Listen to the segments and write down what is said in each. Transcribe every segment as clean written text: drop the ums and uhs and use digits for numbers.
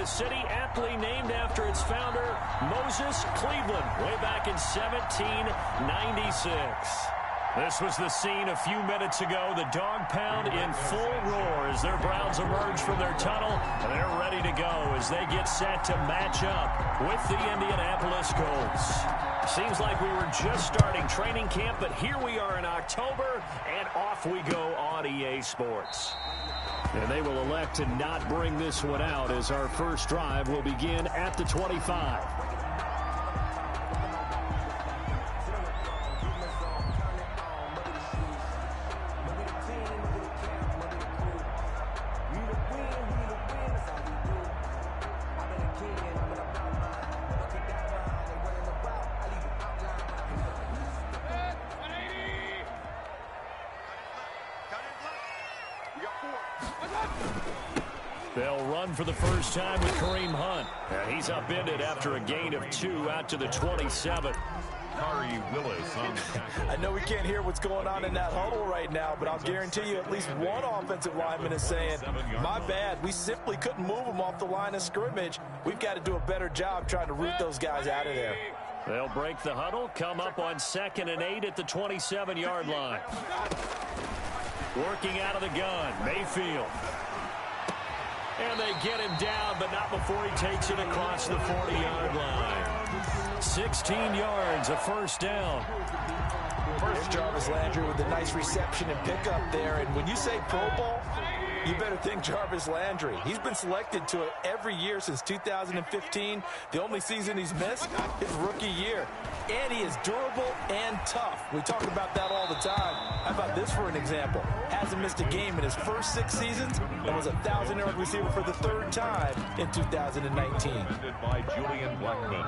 city aptly named after its founder, Moses Cleveland, way back in 1796. This was the scene a few minutes ago. The dog pound in full roar as their Browns emerge from their tunnel. And they're ready to go as they get set to match up with the Indianapolis Colts. Seems like we were just starting training camp, but here we are in October, and off we go on EA Sports. And they will elect to not bring this one out as our first drive will begin at the 25. They'll run for the first time with Kareem Hunt. And he's upended after a gain of 2 out to the 27. Khari Willis on the tackle. I know we can't hear what's going on in that huddle right now, but I'll guarantee you at least one offensive lineman is saying, my bad, we simply couldn't move them off the line of scrimmage. We've got to do a better job trying to root those guys out of there. They'll break the huddle, come up on 2nd and 8 at the 27-yard line. Working out of the gun, Mayfield. And they get him down, but not before he takes it across the 40-yard line. 16 yards, a first down. First, Jarvis Landry with a nice reception and pickup there. And when you say Pro Bowl, you better think Jarvis Landry. He's been selected to it every year since 2015. The only season he's missed is rookie year. And he is durable and tough. We talk about that all the time. How about this for an example? Hasn't missed a game in his first 6 seasons and was a 1,000-yard receiver for the 3rd time in 2019. By Julian Blackmon.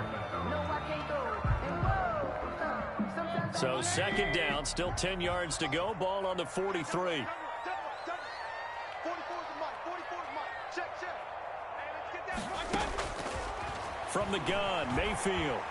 So 2nd down, still 10 yards to go. Ball on the 43. From the gun, Mayfield.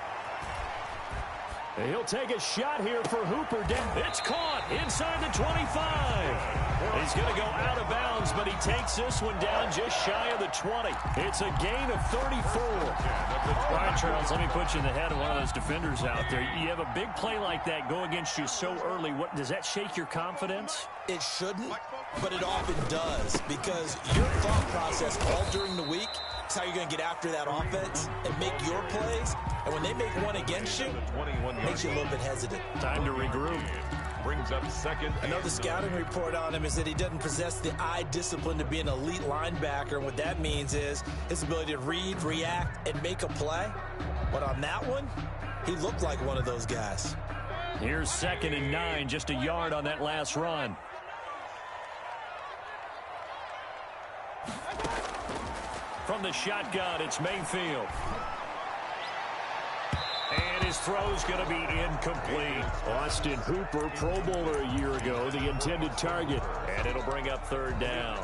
He'll take a shot here for Hooper. It's caught inside the 25. He's going to go out of bounds, but he takes this one down just shy of the 20. It's a gain of 34. All right, Charles, let me put you in the head of one of those defenders out there. You have a big play like that go against you so early. What does that shake your confidence? It shouldn't, but it often does, because your thought process all during the week is how you're going to get after that offense and make your plays. And when they make one against you, it makes you a little bit hesitant. Time to regroup. Brings up 2nd. Another scouting report on him is that he doesn't possess the eye discipline to be an elite linebacker. And what that means is his ability to read, react, and make a play. But on that one, he looked like one of those guys. Here's 2nd and 9, just a yard on that last run. From the shotgun, it's Mayfield. And his throw's going to be incomplete. Austin Hooper, Pro Bowler a year ago, the intended target. And it'll bring up 3rd down.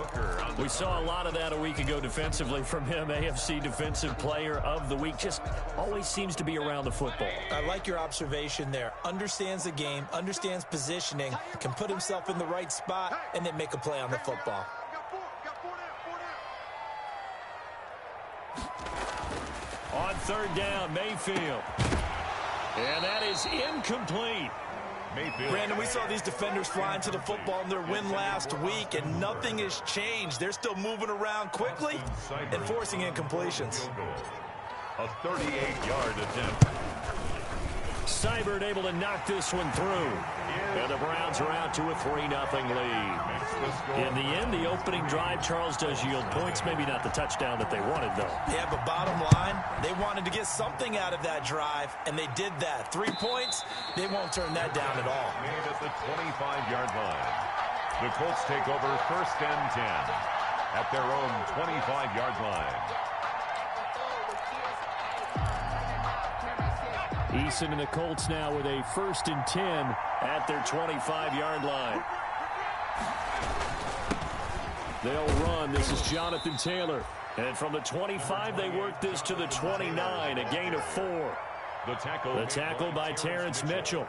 We saw a lot of that a week ago defensively from him. AFC Defensive Player of the Week. Just always seems to be around the football. I like your observation there. Understands the game, understands positioning, can put himself in the right spot, and then make a play on the football. On 3rd down, Mayfield. And that is incomplete. Mayfield. Brandon, we saw these defenders flying to the football in their win last week, and nothing has changed. They're still moving around quickly and forcing incompletions. A 38-yard attempt. Seibert able to knock this one through. And the Browns are out to a 3-0 lead. In the end, the opening drive, Charles, does yield points. Maybe not the touchdown that they wanted, though. Yeah, but bottom line, they wanted to get something out of that drive, and they did that. 3 points, they won't turn that down at all. Made at the 25-yard line. The Colts take over 1st and 10 at their own 25-yard line. Eason and the Colts now with a 1st and 10 at their 25-yard line. They'll run. This is Jonathan Taylor. And from the 25, they work this to the 29, a gain of 4. The tackle by Terrence Mitchell.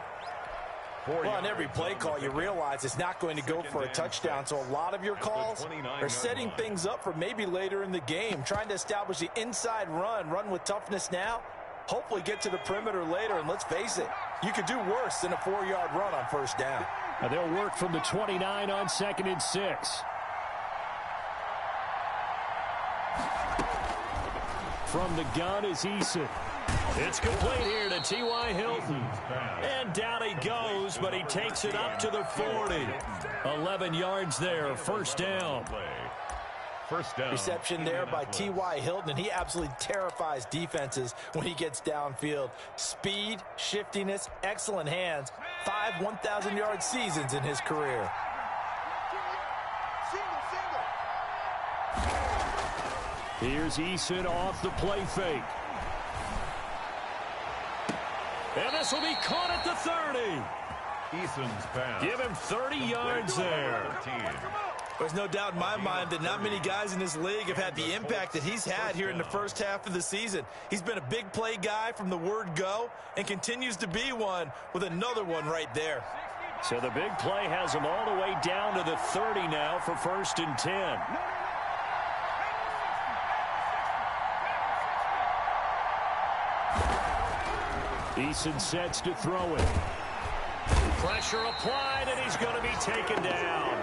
Well, on every play call, you realize it's not going to go for a touchdown, so a lot of your calls are setting things up for maybe later in the game, trying to establish the inside run with toughness now, hopefully get to the perimeter later, and let's face it, you could do worse than a 4-yard run on first down. Now they'll work from the 29 on 2nd and 6. From the gun is Eason. It's complete here to T.Y. Hilton. And down he goes, but he takes it up to the 40. 11 yards there, first down. First down. Reception there by T.Y. Hilton, and he absolutely terrifies defenses when he gets downfield. Speed, shiftiness, excellent hands. 5 1,000-yard seasons in his career. Here's Eason off the play fake. And this will be caught at the 30. Eason's pass. Give him 30 yards there. There's no doubt in my mind that not many guys in this league have had the impact that he's had here in the first half of the season. He's been a big play guy from the word go and continues to be one with another one right there. So the big play has him all the way down to the 30 now for 1st and 10. Eason sets to throw it. Pressure applied, and he's going to be taken down.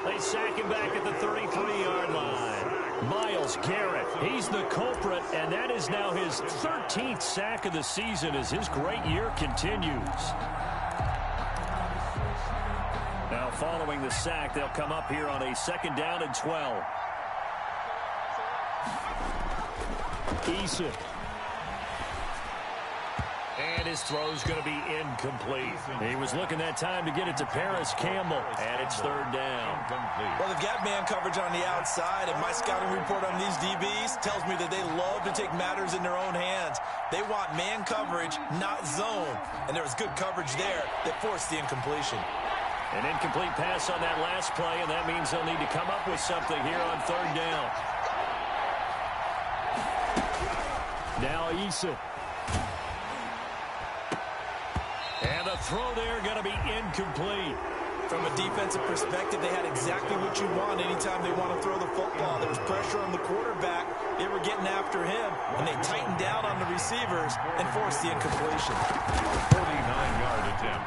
They sack him back at the 33-yard line. Myles Garrett, he's the culprit, and that is now his 13th sack of the season as his great year continues. Now following the sack, they'll come up here on a 2nd down and 12. Eason. And his throw's going to be incomplete. He was looking that time to get it to Paris Campbell, and it's 3rd down. Well, they've got man coverage on the outside, and my scouting report on these DBs tells me that they love to take matters in their own hands. They want man coverage, not zone, and there was good coverage there that forced the incompletion. An incomplete pass on that last play, and that means they'll need to come up with something here on 3rd down. Now Eason. And the throw there going to be incomplete. From a defensive perspective, they had exactly what you want anytime they want to throw the football. There was pressure on the quarterback. They were getting after him, and they tightened down on the receivers and forced the incompletion. 49-yard attempt.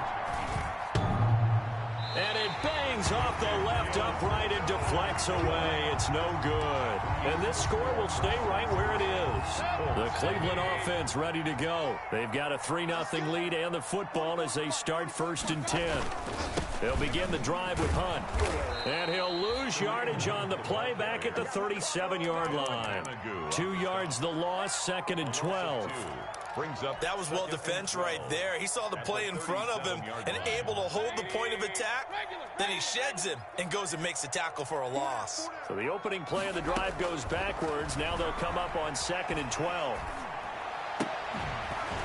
And it bangs off the left upright and deflects away. It's no good. And this score will stay right where it is. The Cleveland offense ready to go. They've got a 3-0 lead and the football as they start 1st and 10. They'll begin the drive with Hunt. And he'll lose yardage on the play back at the 37-yard line. 2 yards the loss, 2nd and 12. That was well defense right there. He saw the play in front of him and able to hold the point of attack. Then he sheds him and goes and makes a tackle for a loss. So the opening play of the drive goes backwards. Now they'll come up on 2nd and 12.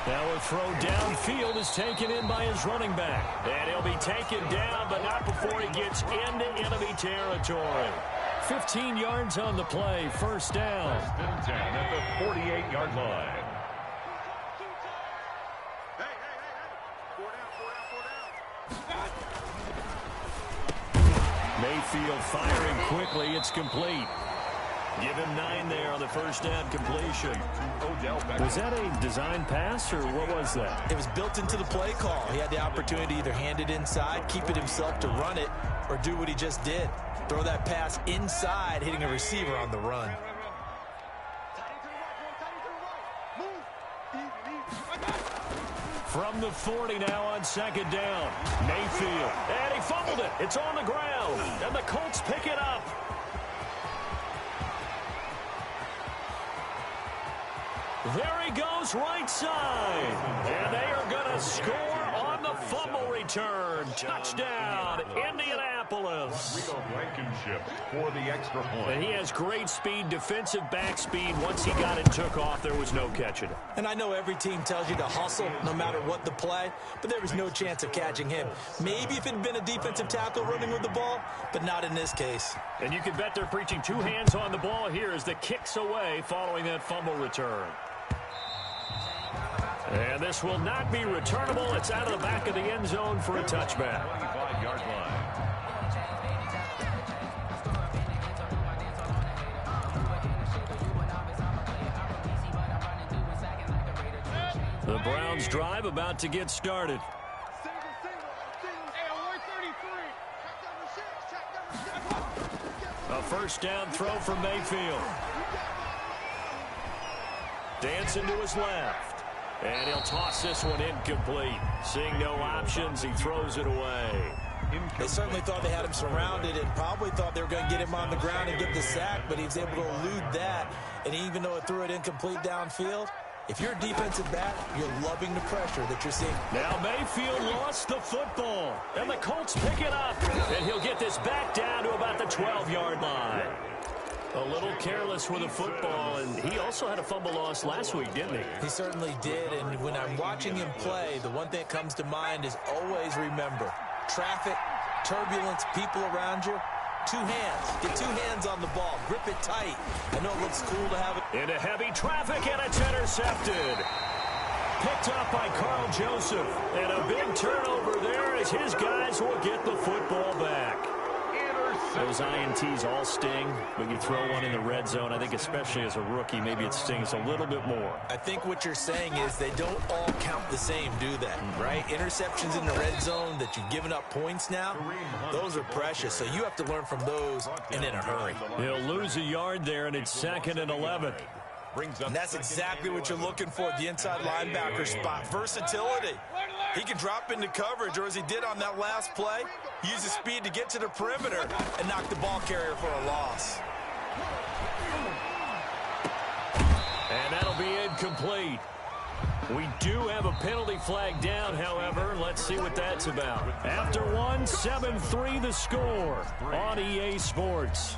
Now a throw downfield is taken in by his running back. And he'll be taken down, but not before he gets into enemy territory. 15 yards on the play, 1st down. 10 at the 48-yard line. Mayfield firing quickly. It's complete. Give him 9 there on the 1st down completion. Was that a design pass, or what was that? It was built into the play call. He had the opportunity to either hand it inside, keep it himself to run it, or do what he just did. Throw that pass inside, hitting a receiver on the run. From the 40 now on 2nd down. Mayfield. And he fumbled it. It's on the ground. And the Colts pick it up. There he goes right side. And they are going to score on the fumble return. Touchdown, Indianapolis. Blankenship for the extra point. And he has great speed, defensive back speed. Once he got it and took off, there was no catching it. And I know every team tells you to hustle no matter what the play, but there was no chance of catching him. Maybe if it had been a defensive tackle running with the ball, but not in this case. And you can bet they're preaching 2 hands on the ball here as the kicks away following that fumble return. And this will not be returnable. It's out of the back of the end zone for a touchback. 25-yard line. The Browns drive about to get started. A first down throw from Mayfield. Dancing to his left. And he'll toss this one incomplete. Seeing no options, he throws it away. They certainly thought they had him surrounded and probably thought they were going to get him on the ground and get the sack, but he was able to elude that. And even though it threw it incomplete downfield, if you're a defensive back, you're loving the pressure that you're seeing. Now Mayfield lost the football, and the Colts pick it up. And he'll get this back down to about the 12-yard line. A little careless with the football, and he also had a fumble loss last week, didn't he? He certainly did, and when I'm watching him play, the one thing that comes to mind is always remember, traffic, turbulence, people around you, two hands. Get two hands on the ball. Grip it tight. I know it looks cool to have it. Into heavy traffic, and it's intercepted. Picked up by Carl Joseph. And a big turnover there as his guys will get the football back. Those INTs all sting, but you throw one in the red zone, I think especially as a rookie, maybe it stings a little bit more. I think what you're saying is they don't all count the same, do they? Right? Interceptions in the red zone that you've given up points now, those are precious. So you have to learn from those and in a hurry. He'll lose a yard there, and it's 2nd and 11. And that's exactly what you're looking for at the inside linebacker spot. Versatility. He can drop into coverage, or as he did on that last play, use his speed to get to the perimeter and knock the ball carrier for a loss. And that'll be incomplete. We do have a penalty flag down, however. Let's see what that's about. After one, 7-3 the score on EA Sports.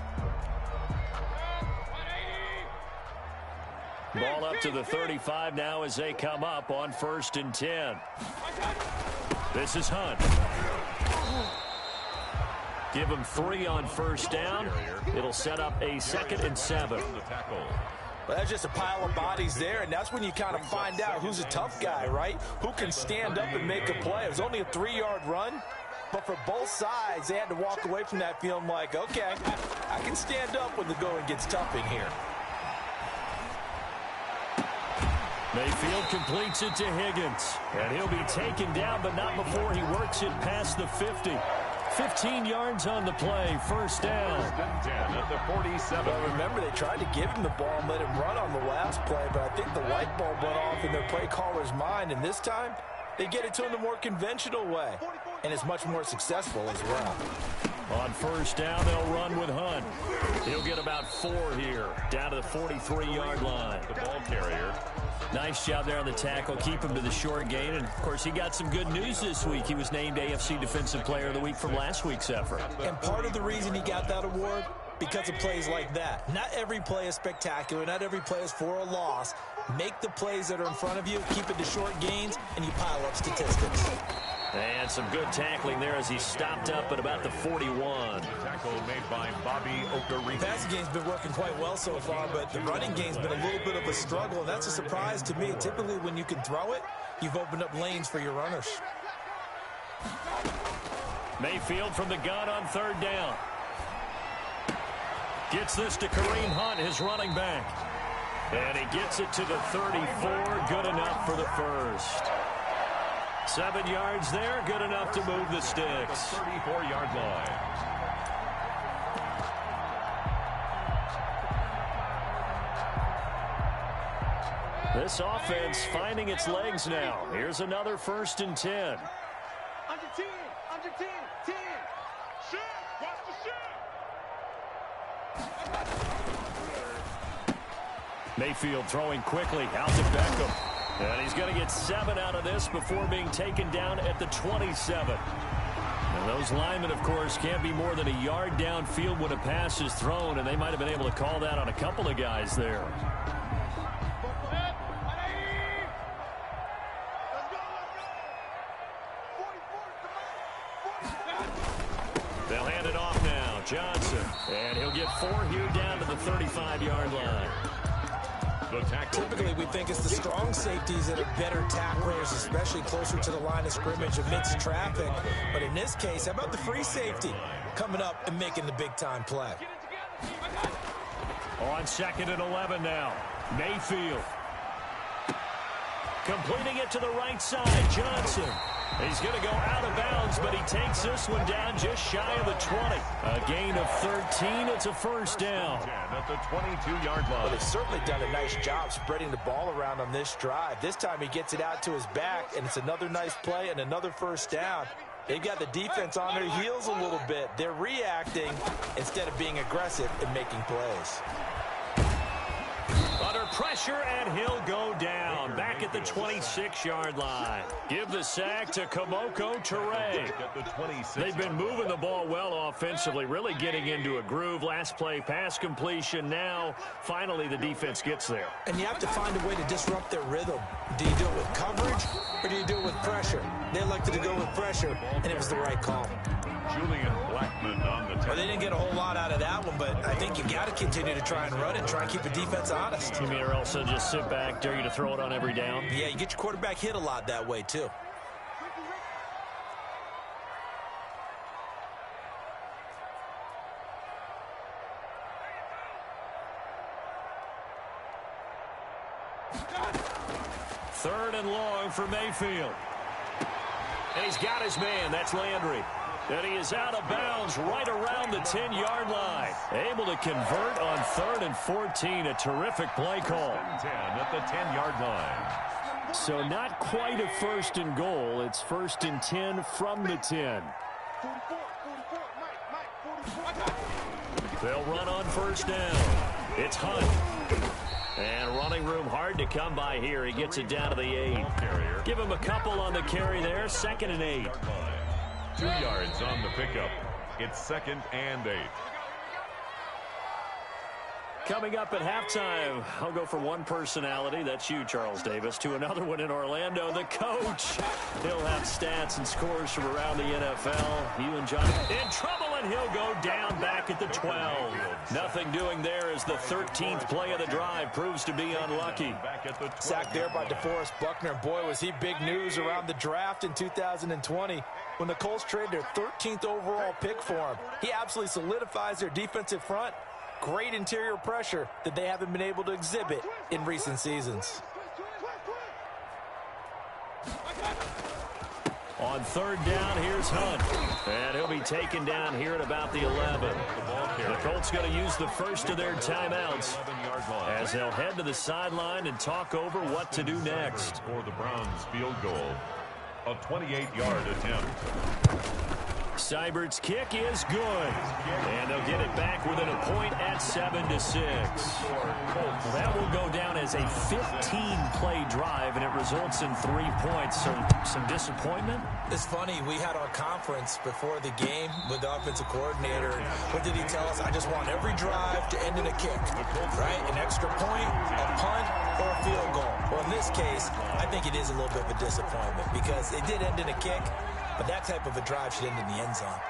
Ball up to the 35 now as they come up on 1st and 10. This is Hunt. Give him 3 on 1st down. It'll set up a 2nd and 7. Well, that's just a pile of bodies there, and that's when you kind of find out who's a tough guy, right? Who can stand up and make a play. It was only a 3-yard run, but for both sides, they had to walk away from that feeling like, okay, I can stand up when the going gets tough in here. Mayfield completes it to Higgins. And he'll be taken down, but not before he works it past the 50. 15 yards on the play, 1st down. 10 at the 47. Well, remember, they tried to give him the ball and let him run on the last play, but I think the light bulb went off in their play caller's mind, and this time, they get it to him the more conventional way, and it's much more successful as well. On 1st down, they'll run with Hunt. He'll get about 4 here, down to the 43-yard line. The ball carrier. Nice job there on the tackle. Keep him to the short gain. And, of course, he got some good news this week. He was named AFC Defensive Player of the Week from last week's effort. And part of the reason he got that award, because of plays like that. Not every play is spectacular. Not every play is for a loss. Make the plays that are in front of you, keep it to short gains, and you pile up statistics. And some good tackling there as he stopped up at about the 41. Tackle made by Bobby Okereke. The passing game's been working quite well so far, but the running game's been a little bit of a struggle, and that's a surprise to me. Typically, when you can throw it, you've opened up lanes for your runners. Mayfield from the gun on 3rd down. Gets this to Kareem Hunt, his running back. And he gets it to the 34. Good enough for the 1st. 7 yards there, good enough to move the sticks. 34-yard line. This offense finding its legs now. Here's another 1st and 10. Under 10, under 10, 10. Shoot, watch the shoot. Mayfield throwing quickly out to Beckham. And he's going to get 7 out of this before being taken down at the 27. And those linemen, of course, can't be more than a yard downfield when a pass is thrown, and they might have been able to call that on a couple of guys there. They'll hand it off now. Johnson. And he'll get 4 here down to the 35-yard line. The tackle. Typically, we think it's the strong safeties that are better tacklers, especially closer to the line of scrimmage amidst traffic. But in this case, how about the free safety coming up and making the big-time play? On 2nd and 11 now. Mayfield. Completing it to the right side. Johnson. He's going to go out of bounds, but he takes this one down just shy of the 20. A gain of 13. It's a first down. At the 22-yard line. Well, they've certainly done a nice job spreading the ball around on this drive. This time he gets it out to his back, and it's another nice play and another first down. They've got the defense on their heels a little bit. They're reacting instead of being aggressive and making plays. Under pressure, and he'll go down. Back at the 26-yard line. Give the sack to Kemoko Turay. They've been moving the ball well offensively, really getting into a groove. Last play, pass completion. Now, finally, the defense gets there. And you have to find a way to disrupt their rhythm. Do you do it with coverage, or do you do it with pressure? They elected to go with pressure, and it was the right call. Julian Blackmon on the tackle. Well, they didn't get a whole lot out of that one, but I think you got to continue to try and run it, try and keep the defense honest. You mean or also just sit back, dare you to throw it on every down? Yeah, you get your quarterback hit a lot that way, too. Third and long for Mayfield. And he's got his man. That's Landry. And he is out of bounds right around the 10-yard line. Able to convert on 3rd and 14. A terrific play call. 10 at the 10-yard line. So not quite a 1st and goal. It's 1st and 10 from the 10. They'll run on 1st down. It's Hunt. And running room hard to come by here. He gets it down to the 8. Give him a couple on the carry there. 2nd and 8. 2 yards on the pickup. It's 2nd and 8. Coming up at halftime, I'll go from one personality, that's you, Charles Davis, to another one in Orlando, the coach. He'll have stats and scores from around the NFL. You and John in trouble, and he'll go down back at the 12. Nothing doing there as the 13th play of the drive proves to be unlucky. Sacked there by DeForest Buckner. Boy, was he big news around the draft in 2020 when the Colts traded their 13th overall pick for him. He absolutely solidifies their defensive front. Great interior pressure that they haven't been able to exhibit in recent seasons. On 3rd down, here's Hunt. And he'll be taken down here at about the 11. The Colts going to use the first of their timeouts as they'll head to the sideline and talk over what to do next. For the Browns field goal, a 28-yard attempt. Seibert's kick is good. And they'll get it back within a point at 7-6. That will go down as a 15-play drive, and it results in 3 points. So some disappointment? It's funny, we had our conference before the game with the offensive coordinator. What did he tell us? I just want every drive to end in a kick, right? An extra point, a punt, or a field goal. Well, in this case, I think it is a little bit of a disappointment because it did end in a kick. But that type of a drive should end in the end zone.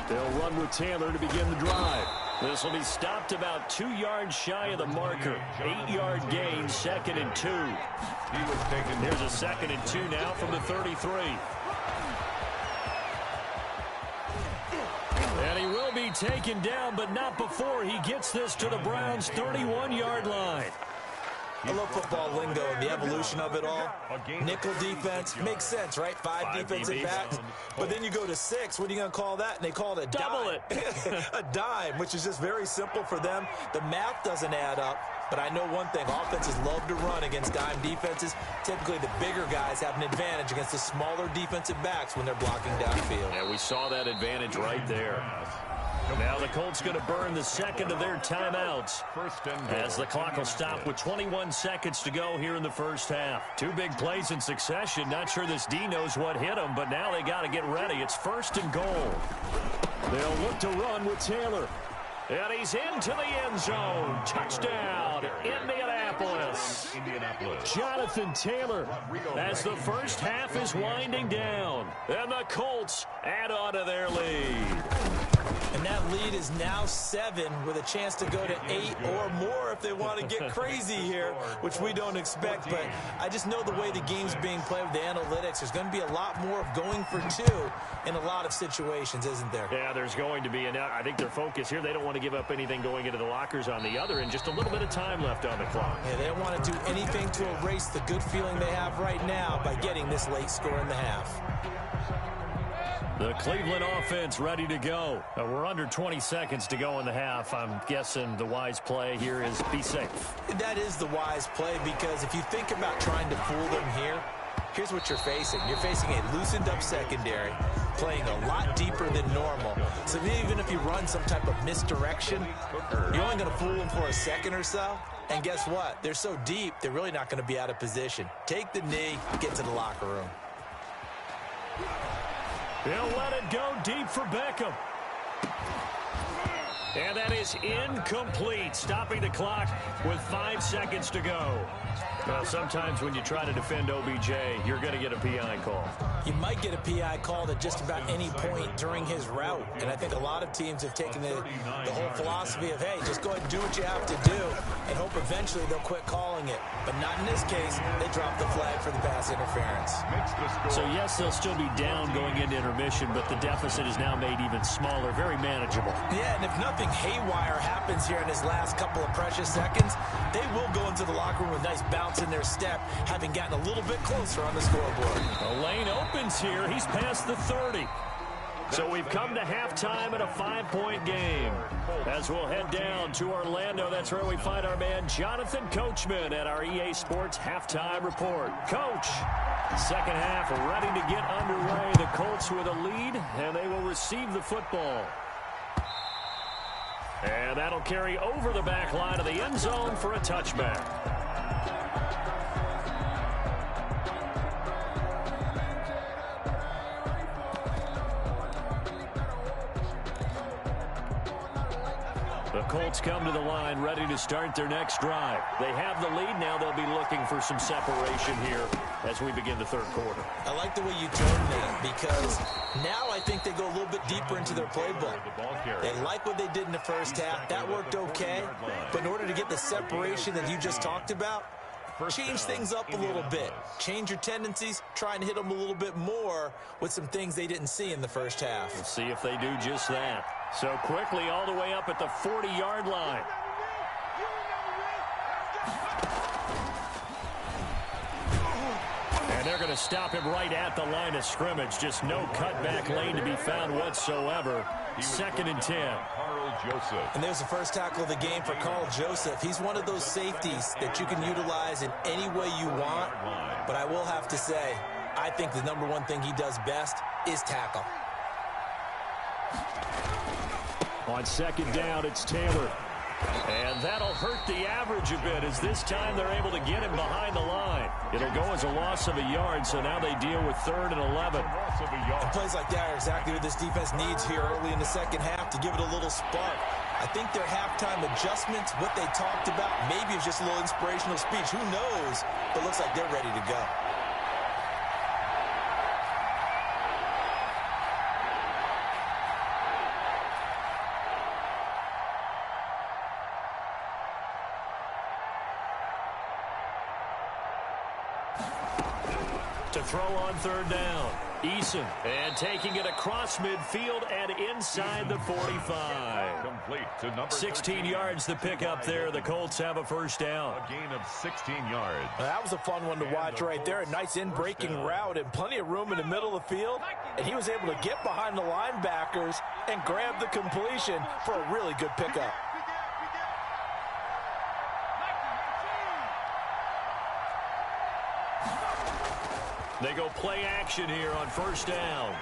They'll run with Taylor to begin the drive. This will be stopped about 2 yards shy of the marker. 8-yard gain, 2nd and 2. He was taken. Here's a 2nd and 2 now from the 33. And he will be taken down, but not before he gets this to the Browns' 31-yard line. I love football lingo and the evolution of it all. Nickel defense makes sense, right? 5 defensive backs. But then you go to 6. What are you going to call that? And they call it a double dime. it. A dime, which is just very simple for them. The math doesn't add up. But I know one thing. Offenses love to run against dime defenses. Typically, the bigger guys have an advantage against the smaller defensive backs when they're blocking downfield. Yeah, we saw that advantage right there. Now the Colts going to burn the 2nd of their timeouts as the clock will stop with 21 seconds to go here in the first half. 2 big plays in succession. Not sure this D knows what hit them, but now they got to get ready. It's 1st and goal. They'll look to run with Taylor. And he's into the end zone. Touchdown, Indianapolis. Jonathan Taylor as the first half is winding down. And the Colts add on to their lead. And that lead is now 7 with a chance to go to 8 or more if they want to get crazy here, which we don't expect. But I just know the way the game's being played with the analytics, there's going to be a lot more of going for 2 in a lot of situations, isn't there? Yeah, there's going to be. And I think their focus here, they don't want to give up anything going into the lockers on the other, and just a little bit of time left on the clock. Yeah, they don't want to do anything to erase the good feeling they have right now by getting this late score in the half. The Cleveland offense ready to go. We're under 20 seconds to go in the half. I'm guessing the wise play here is be safe. That is the wise play, because if you think about trying to fool them here, here's what you're facing. You're facing a loosened up secondary, playing a lot deeper than normal. So even if you run some type of misdirection, you're only going to fool them for a second or so. And guess what? They're so deep, they're really not going to be out of position. Take the knee, get to the locker room. He'll let it go deep for Beckham. And that is incomplete, stopping the clock with 5 seconds to go. Well, sometimes when you try to defend OBJ, you're going to get a PI call. You might get a PI called at just about any point during his route. And I think a lot of teams have taken the whole philosophy of, hey, just go ahead and do what you have to do and hope eventually they'll quit calling it. But not in this case. They dropped the flag for the pass interference. So, yes, they'll still be down going into intermission, but the deficit is now made even smaller, very manageable. Yeah, and if nothing haywire happens here in his last couple of precious seconds, they will go into the locker room with a nice bounce in their step, having gotten a little bit closer on the scoreboard. The lane opens here. He's past the 30. So we've come to halftime in a 5-point game. As we'll head down to Orlando, that's where we find our man Jonathan Coachman at our EA Sports Halftime Report. Coach, second half ready to get underway. The Colts with a lead, and they will receive the football. And that'll carry over the back line of the end zone for a touchback. The Colts come to the line ready to start their next drive. They have the lead. Now they'll be looking for some separation here as we begin the third quarter. I like the way you turned that, because now I think they go a little bit deeper into their playbook. They like what they did in the first half. That worked okay. But in order to get the separation that you just talked about, change things up a little bit. Change your tendencies. Try and hit them a little bit more with some things they didn't see in the first half. Let's see if they do just that. So quickly all the way up at the 40-yard line. And they're going to stop him right at the line of scrimmage. Just no cutback lane to be found whatsoever. 2nd and 10. And there's the first tackle of the game for Carl Joseph. He's one of those safeties that you can utilize in any way you want. But I will have to say, I think the number one thing he does best is tackle. On second down, it's Taylor. And that'll hurt the average a bit, as this time they're able to get him behind the line. It'll go as a loss of a yard, so now they deal with 3rd and 11. And plays like that are exactly what this defense needs here early in the second half to give it a little spark. I think their halftime adjustments, what they talked about, maybe it's just a little inspirational speech. Who knows? But it looks like they're ready to go. To throw on 3rd down. Eason, and taking it across midfield and inside the 45. Complete to number 16 yards the pick up there. The Colts have a first down. A gain of 16 yards. Well, that was a fun one to watch right there. A nice in-breaking route and plenty of room in the middle of the field. And he was able to get behind the linebackers and grab the completion for a really good pickup. They go play action here on 1st down.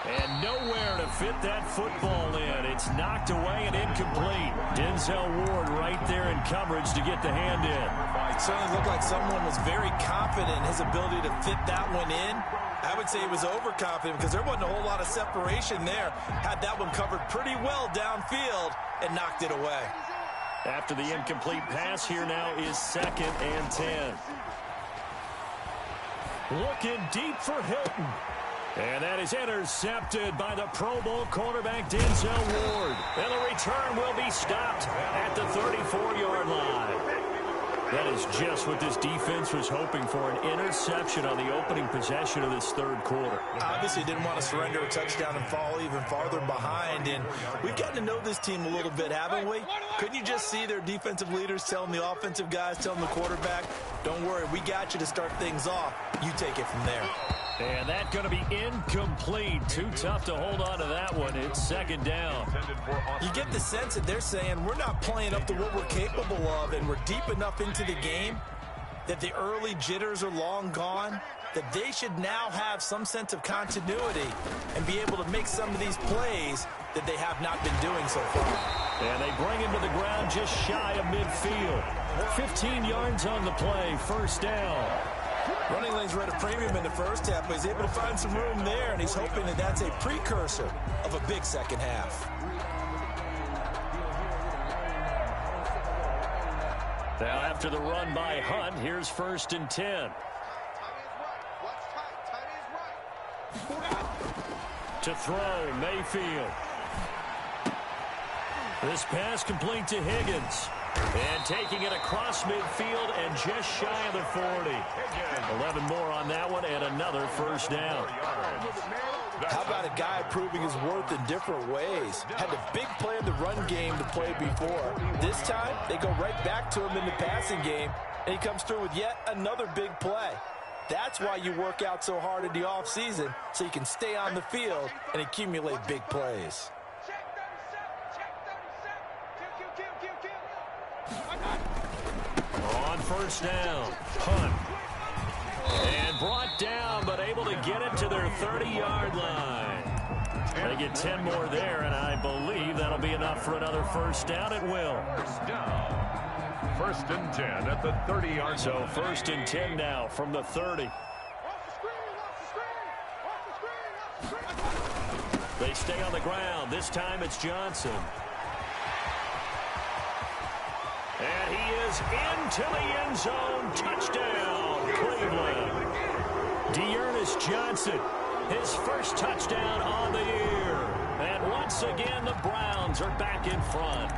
And nowhere to fit that football in. It's knocked away and incomplete. Denzel Ward right there in coverage to get the hand in. It certainly looked like someone was very confident in his ability to fit that one in. I would say he was overconfident because there wasn't a whole lot of separation there. Had that one covered pretty well downfield and knocked it away. After the incomplete pass, here now is 2nd and 10. Looking deep for Hilton. And that is intercepted by the Pro Bowl quarterback Denzel Ward. And the return will be stopped at the 34-yard line. That is just what this defense was hoping for, an interception on the opening possession of this third quarter. Obviously didn't want to surrender a touchdown and fall even farther behind. And we've gotten to know this team a little bit, haven't we? Couldn't you just see their defensive leaders telling the offensive guys, telling the quarterback, don't worry, we got you to start things off. You take it from there. And that's going to be incomplete. Too tough to hold on to that one. It's second down. You get the sense that they're saying we're not playing up to what we're capable of, and we're deep enough into the game that the early jitters are long gone, that they should now have some sense of continuity and be able to make some of these plays that they have not been doing so far. And they bring him to the ground just shy of midfield. 15 yards on the play, first down. Running lanes were at a premium in the first half, but he's able to find some room there, and he's hoping that that's a precursor of a big second half. Now after the run by Hunt, here's first and 10. To throw, Mayfield. This pass complete to Higgins. And taking it across midfield and just shy of the 40. 11 more on that one and another first down. How about a guy proving his worth in different ways? Had a big play in the run game to play before. This time, they go right back to him in the passing game, and he comes through with yet another big play. That's why you work out so hard in the offseason, so you can stay on the field and accumulate big plays. On first down, Hunt. And brought down, but able to get it to their 30-yard line. They get 10 more there, and I believe that'll be enough for another first down. It will. First and 10 at the 30-yard line. So first and 10 now from the 30. They stay on the ground. This time it's Johnson. And he is into the end zone. Touchdown, Cleveland. D'Ernest Johnson, his first touchdown on the year. And once again, the Browns are back in front.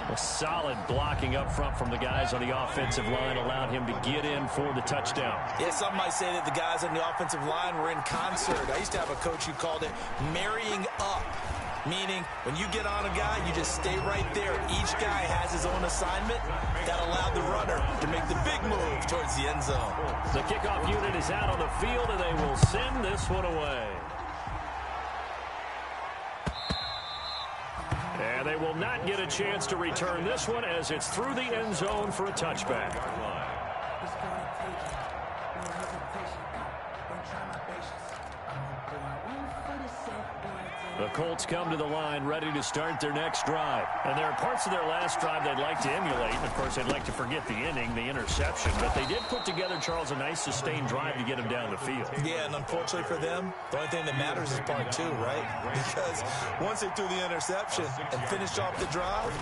A solid blocking up front from the guys on the offensive line allowed him to get in for the touchdown. Yeah, some might say that the guys on the offensive line were in concert. I used to have a coach who called it marrying up. Meaning, when you get on a guy, you just stay right there. Each guy has his own assignment that allowed the runner to make the big move towards the end zone. The kickoff unit is out on the field, and they will send this one away. And they will not get a chance to return this one as it's through the end zone for a touchback. The Colts come to the line ready to start their next drive. And there are parts of their last drive they'd like to emulate. And, of course, they'd like to forget the inning, the interception. But they did put together, Charles, a nice sustained drive to get him down the field. Yeah, and unfortunately for them, the only thing that matters is part two, right? Because once they threw the interception and finished off the drive,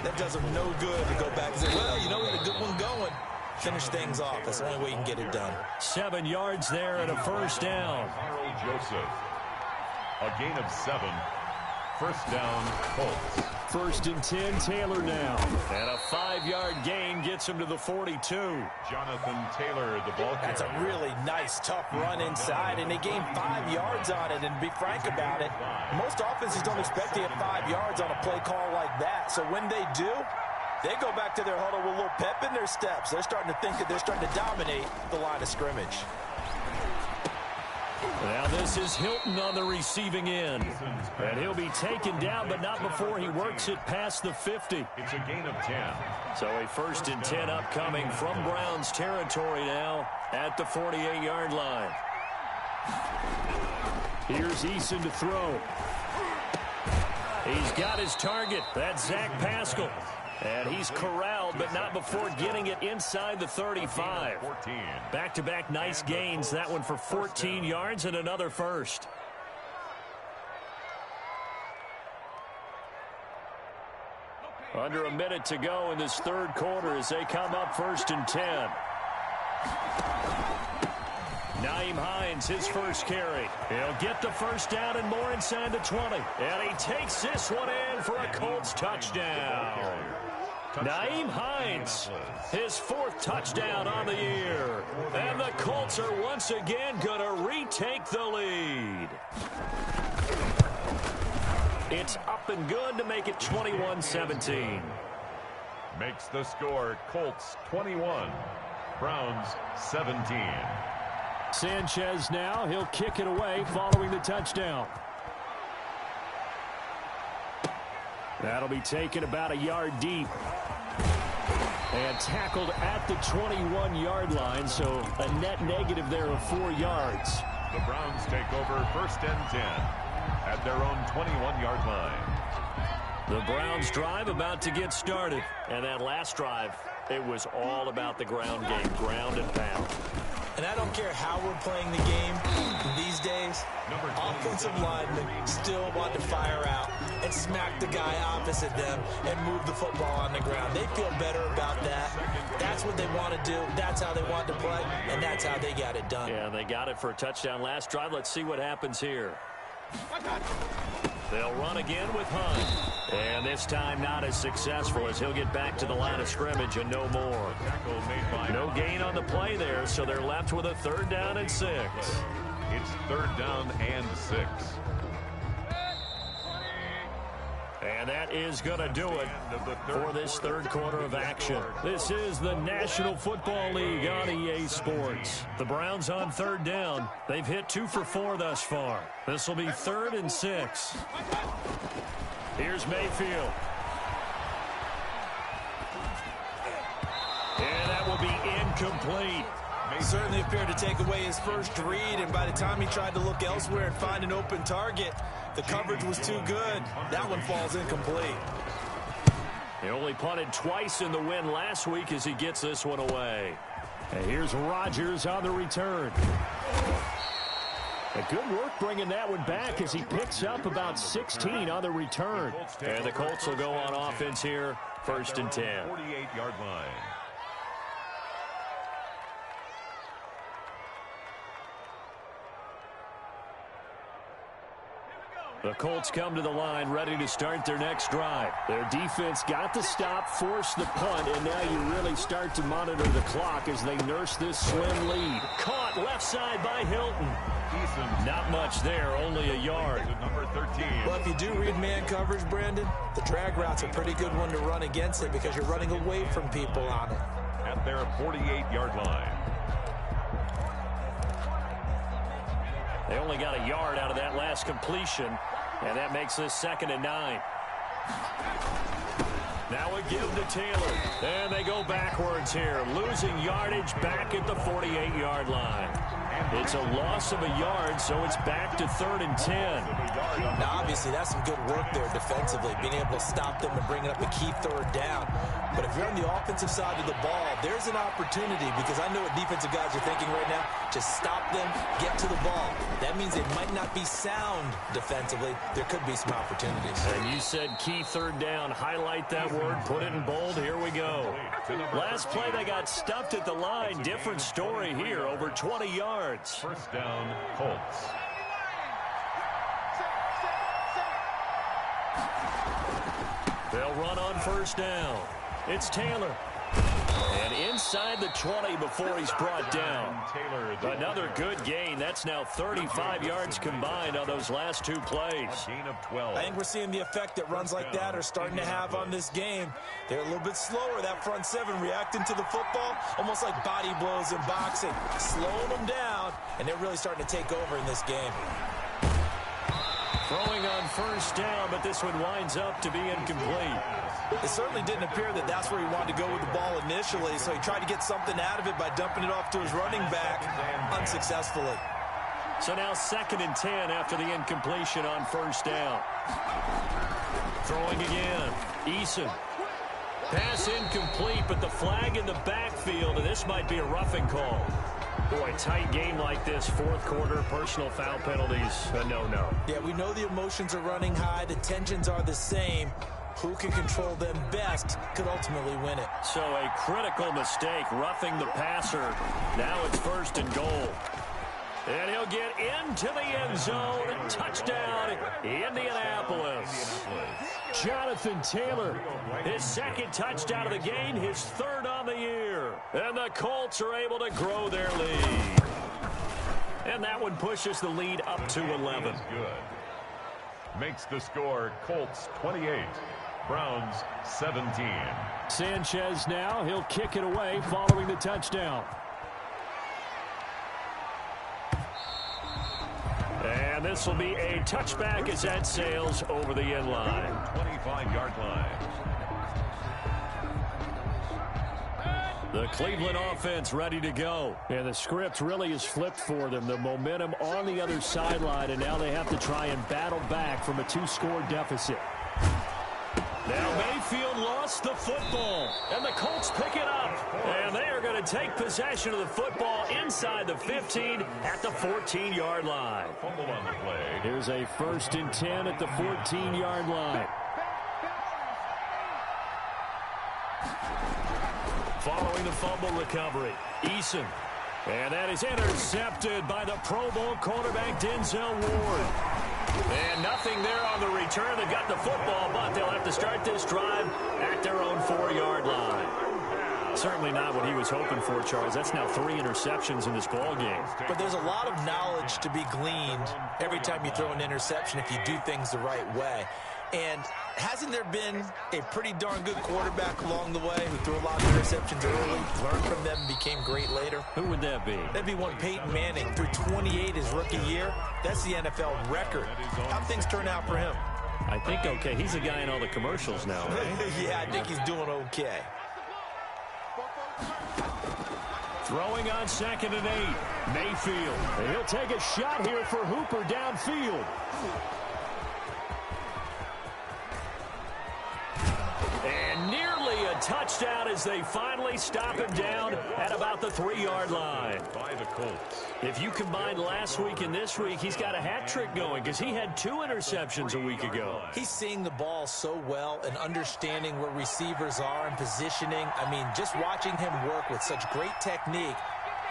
that does them no good to go back and say, well, you know, we had a good one going. Finish things off. That's the only way you can get it done. 7 yards there and a first down. Carl Joseph. A gain of 7. First down, Colts. First and 10, Taylor now. And a 5-yard gain gets him to the 42. Jonathan Taylor, the ball carrier. That's a really nice, tough run inside, and they gained 5 yards on it. And to be frank about it, most offenses don't expect to get 5 yards on a play call like that. So when they do, they go back to their huddle with a little pep in their steps. They're starting to think that they're starting to dominate the line of scrimmage. Now this is Hilton on the receiving end. And he'll be taken down, but not before he works it past the 50. It's a gain of 10. So a first and 10 upcoming from Browns territory now at the 48-yard line. Here's Eason to throw. He's got his target. That's Zach Pascal. And he's corralled, but not before getting it inside the 35. Back-to-back nice gains. That one for 14 yards and another first. Under a minute to go in this third quarter as they come up first and 10. Nyheim Hines, his first carry. He'll get the first down and more inside the 20. And he takes this one in for a Colts touchdown. Nyheim Hines, his fourth touchdown on the year. And the Colts are once again going to retake the lead. It's up and good to make it 21-17. Makes the score Colts 21, Browns 17. Sanchez now, he'll kick it away following the touchdown. That'll be taken about a yard deep. And tackled at the 21-yard line, so a net negative there of 4 yards. The Browns take over first and 10 at their own 21-yard line. The Browns drive about to get started. And that last drive, it was all about the ground game, ground and pound. And I don't care how we're playing the game these days, offensive linemen still want to fire out and smack the guy opposite them and move the football on the ground. They feel better about that. That's what they want to do. That's how they want to play, and that's how they got it done. Yeah, they got it for a touchdown last drive. Let's see what happens here. They'll run again with Hunt. And this time not as successful as he'll get back to the line of scrimmage and no more. No gain on the play there, so they're left with a 3rd down and 6. It's 3rd down and 6. And that is going to do it for this third quarter of action. This is the National Football League on EA Sports. The Browns on 3rd down. They've hit 2 for 4 thus far. This will be 3rd and 6. Here's Mayfield. And that will be incomplete. He certainly appeared to take away his first read, and by the time he tried to look elsewhere and find an open target, the coverage was too good. That one falls incomplete. He only punted twice in the win last week as he gets this one away. And here's Rodgers on the return. A good work bringing that one back as he picks up about 16 on the return. And the Colts will go on offense here, 1st and 10. 48-yard line. The Colts come to the line ready to start their next drive. Their defense got the stop, forced the punt, and now you really start to monitor the clock as they nurse this slim lead. Caught left side by Hilton. Not much there, only a yard. Number 13. Well, if you do read man coverage, Brandon, the drag route's a pretty good one to run against it because you're running away from people on it. At their 48-yard line. They only got a yard out of that last completion, and that makes this 2nd and 9. Now a give to Taylor, and they go backwards here, losing yardage back at the 48-yard line. It's a loss of a yard, so it's back to 3rd and 10. Now, obviously, that's some good work there defensively, being able to stop them and bring up a key 3rd down. But if you're on the offensive side of the ball, there's an opportunity, because I know what defensive guys are thinking right now. Just stop them, get to the ball. That means they might not be sound defensively. There could be some opportunities. And you said key 3rd down. Highlight that word, put it in bold. Here we go. Last play, they got stuffed at the line. Different story here, over 20 yards. 1st down, Colts. They'll run on 1st down. It's Taylor. And inside the 20 before he's brought down. Another good gain. That's now 35 yards combined on those last 2 plays. Gain of 12. I think we're seeing the effect that runs like that are starting to have on this game. They're a little bit slower, that front 7, reacting to the football, almost like body blows in boxing, slowing them down, and they're really starting to take over in this game. Throwing on 1st down, but this one winds up to be incomplete. It certainly didn't appear that that's where he wanted to go with the ball initially, so he tried to get something out of it by dumping it off to his running back unsuccessfully. So now 2nd and 10 after the incompletion on 1st down. Throwing again. Eason. Pass incomplete, but the flag in the backfield, and this might be a roughing call. Boy, tight game like this, 4th quarter, personal foul penalties, a no-no. Yeah, we know the emotions are running high, the tensions are the same. Who can control them best could ultimately win it. So a critical mistake, roughing the passer. Now it's 1st and goal. And he'll get into the end zone. Touchdown, Indianapolis. Jonathan Taylor, his second touchdown of the game, his third on the year. And the Colts are able to grow their lead. And that one pushes the lead up to 11. Good. Makes the score Colts 28, Browns 17. Sanchez now, he'll kick it away following the touchdown. And this will be a touchback as that sails over the end line. 25-yard line. The Cleveland offense ready to go. And the script really is flipped for them. The momentum on the other sideline, and now they have to try and battle back from a 2-score deficit. Now Mayfield lost the football, and the Colts pick it up. And they are going to take possession of the football inside the 15 at the 14-yard line. Fumble on the play. Here's a 1st and 10 at the 14-yard line. Following the fumble recovery, Eason. And that is intercepted by the Pro Bowl cornerback Denzel Ward. And nothing there on the return. They got the football, but they'll have to start this drive at their own 4-yard line. Certainly not what he was hoping for, Charles. That's now 3 interceptions in this ball game. But there's a lot of knowledge to be gleaned every time you throw an interception if you do things the right way. And hasn't there been a pretty darn good quarterback along the way who threw a lot of interceptions early, learned from them, and became great later? Who would that be? That'd be one Peyton Manning. Threw 28 his rookie year. That's the NFL record. How'd things turn out for him? I think okay. He's a guy in all the commercials now, right? Yeah, I think he's doing okay. Throwing on 2nd and 8. Mayfield. And he'll take a shot here for Hooper downfield. And nearly a touchdown as they finally stop him down at about the 3-yard line. By the Colts. If you combine last week and this week, he's got a hat trick going because he had 2 interceptions a week ago. He's seeing the ball so well and understanding where receivers are and positioning. I mean, just watching him work with such great technique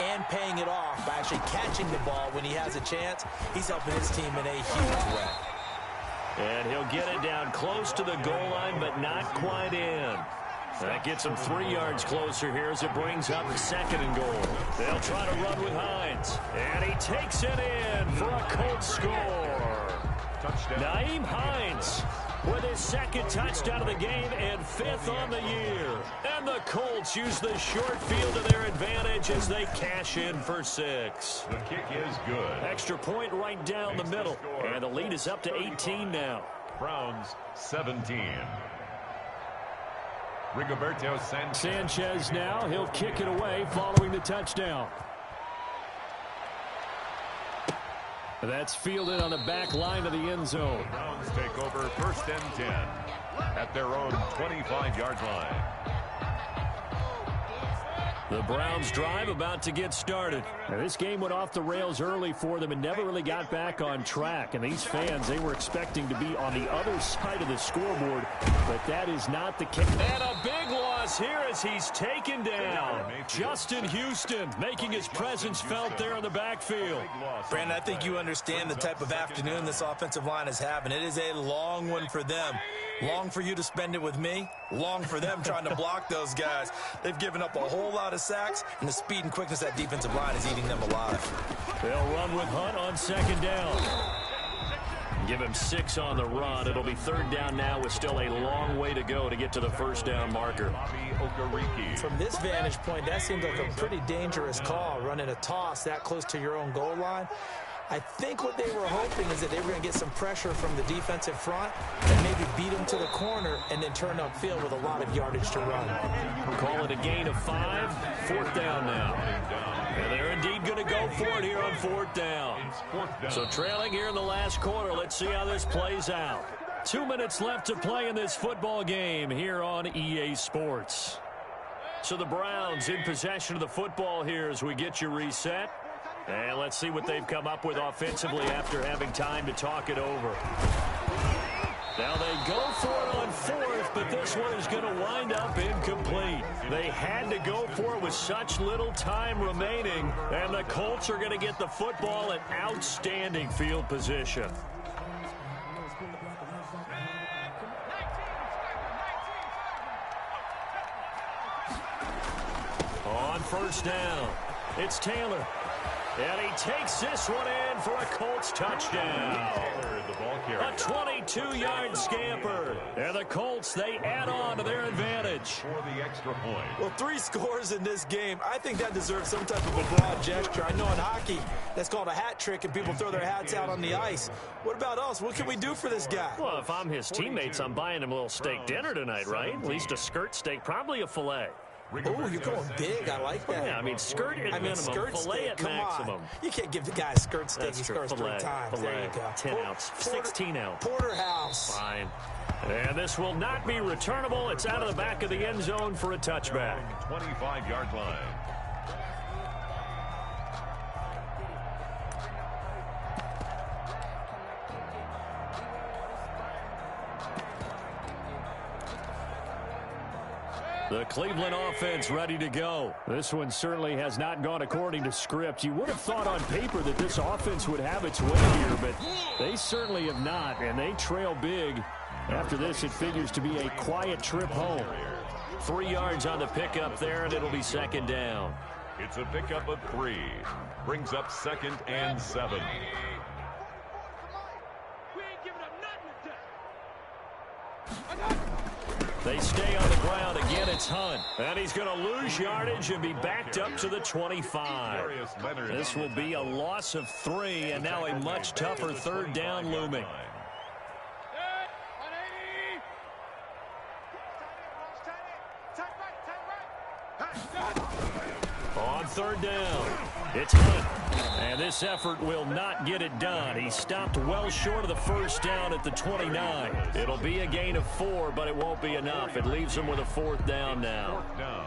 and paying it off by actually catching the ball when he has a chance, he's helping his team in a huge way. And he'll get it down close to the goal line, but not quite in. That gets him 3 yards closer here as it brings up 2nd and goal. They'll try to run with Hines. And he takes it in for a Colts score. Touchdown. Nyheim Hines with his 2nd touchdown of the game and 5th on the year. And the Colts use the short field to their advantage as they cash in for 6. The kick is good. Extra point right down the middle. And the lead is up to 18 now. Browns 17. Rigoberto Sanchez now. He'll kick it away following the touchdown. That's fielded on the back line of the end zone. The Browns take over 1st and 10 at their own 25-yard line. The Browns drive about to get started. Now, this game went off the rails early for them and never really got back on track. And these fans, they were expecting to be on the other side of the scoreboard, but that is not the case. And a big loss here as he's taken down. Justin Houston making his presence felt there in the backfield. Brandon, I think you understand the type of afternoon this offensive line is having. It is a long one for them. Long for you to spend it with me. Long for them trying to block those guys. They've given up a whole lot of sacks, and the speed and quickness of that defensive line is eating them alive. They'll run with Hunt on 2nd down. Give him 6 on the run. It'll be 3rd down now with still a long way to go to get to the 1st down marker. From this vantage point, that seems like a pretty dangerous call, running a toss that close to your own goal line. I think what they were hoping is that they were going to get some pressure from the defensive front and maybe beat them to the corner and then turn upfield with a lot of yardage to run. Call it a gain of 5. 4th down now. And they're indeed going to go for it here on 4th down. So trailing here in the last quarter. Let's see how this plays out. 2 minutes left to play in this football game here on EA Sports. So the Browns in possession of the football here as we get you reset. And let's see what they've come up with offensively after having time to talk it over. Now they go for it on 4th, but this one is going to wind up incomplete. They had to go for it with such little time remaining, and the Colts are going to get the football in outstanding field position. On first down, it's Taylor. And he takes this one in for a Colts touchdown. A 22-yard scamper. And the Colts, they add on to their advantage. For the extra point. Well, 3 scores in this game. I think that deserves some type of a broad gesture. I know in hockey, that's called a hat trick, and people throw their hats out on the ice. What about us? What can we do for this guy? Well, if I'm his teammates, I'm buying him a little steak dinner tonight, right? At least a skirt steak, probably a filet. Oh, you're going big. I like that. Yeah, I mean, skirt at minimum, skirt filet steak. at Come maximum. On. You can't give the guy a skirt steak. That's He true. scores 3 times. There you go. 10 ounce, 16 ounce. Porterhouse. Fine. And this will not be returnable. It's out of the back of the end zone for a touchback. 25-yard line. The Cleveland offense ready to go. This one certainly has not gone according to script. You would have thought on paper that this offense would have its way here, but they certainly have not, and they trail big. After this, it figures to be a quiet trip home. 3 yards on the pickup there, and it'll be second down. It's a pickup of 3. Brings up 2nd and 7. They stay on the ground. Again, it's Hunt. And he's going to lose yardage and be backed up to the 25. This will be a loss of 3, and now a much tougher 3rd down looming. On 3rd down, it's Hunt. And this effort will not get it done. He stopped well short of the 1st down at the 29. It'll be a gain of 4, but it won't be enough. It leaves him with a 4th down now. 4th down.